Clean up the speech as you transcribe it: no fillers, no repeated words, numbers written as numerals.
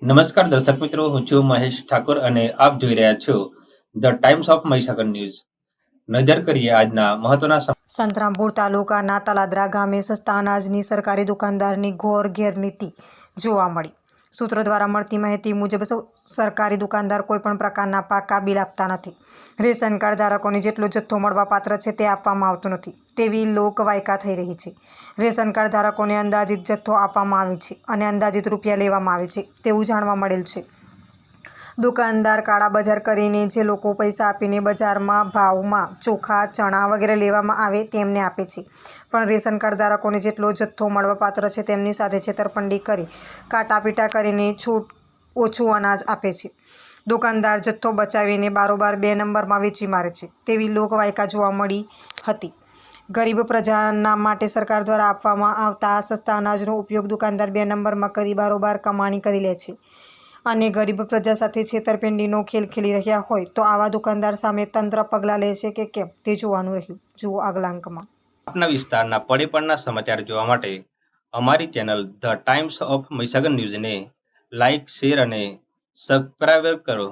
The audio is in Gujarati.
નમસ્કાર દર્શક મિત્રો, હું છું મહેશ ઠાકોર અને આપ જોઈ રહ્યા છો the Times of Mahisagar news. નજર કરીએ આજના મહત્વના સંતરામપુર તાલુકાના તલાદરા ગામે સસ્તા અનાજની સરકારી દુકાનદારની ઘોર ગેરરીતિ જોવા મળી. સૂત્રો દ્વારા મળતી માહિતી મુજબ સરકારી દુકાનદાર કોઈપણ પ્રકારના પાકા બિલ આપતા નથી. રેશન કાર્ડ ધારકોને જેટલો જથ્થો મળવાપાત્ર છે તે આપવામાં આવતો નથી તેવી લોકવાયકા થઈ રહી છે. રેશન કાર્ડ ધારકોને અંદાજિત જથ્થો આપવામાં આવે છે અને અંદાજિત રૂપિયા લેવામાં આવે છે તેવું જાણવા મળેલ છે. દુકાનદાર કાળા બજાર કરીને જે લોકો પૈસા આપીને બજારમાં ભાવમાં ચોખા, ચણા વગેરે લેવામાં આવે તેમને આપે છે, પણ રેશન કાર્ડ ધારકોને જેટલો જથ્થો મળવાપાત્ર છે તેમની સાથે છેતરપિંડી કરી કાટાપીટા કરીને ઓછું અનાજ આપે છે. દુકાનદાર જથ્થો બચાવીને બારોબાર 2 નંબરમાં વેચી મારે છે તેવી લોકવાયકા જોવા મળી હતી. ગરીબ પ્રજાના માટે સરકાર દ્વારા આપવામાં આવતા આ સસ્તા અનાજનો ઉપયોગ દુકાનદાર 2 નંબરમાં કરી બારોબાર કમાણી કરી લે છે અને ગરીબ પ્રજા સાથે છેતરપિંડીનો ખેલ ખેલી રહ્યા હોય તો આવા દુકાનદાર સામે તંત્ર પગલાં લેશે કે કેમ તે જોવાનું રહ્યું. જુઓ આગલા અંકમાં. આપના વિસ્તારના પડે સમાચાર જોવા માટે અમારી channel the Times of Mahisagar ન્યૂઝને લાઇક, શેર અને સબસ્ક્રાઇબ કરો.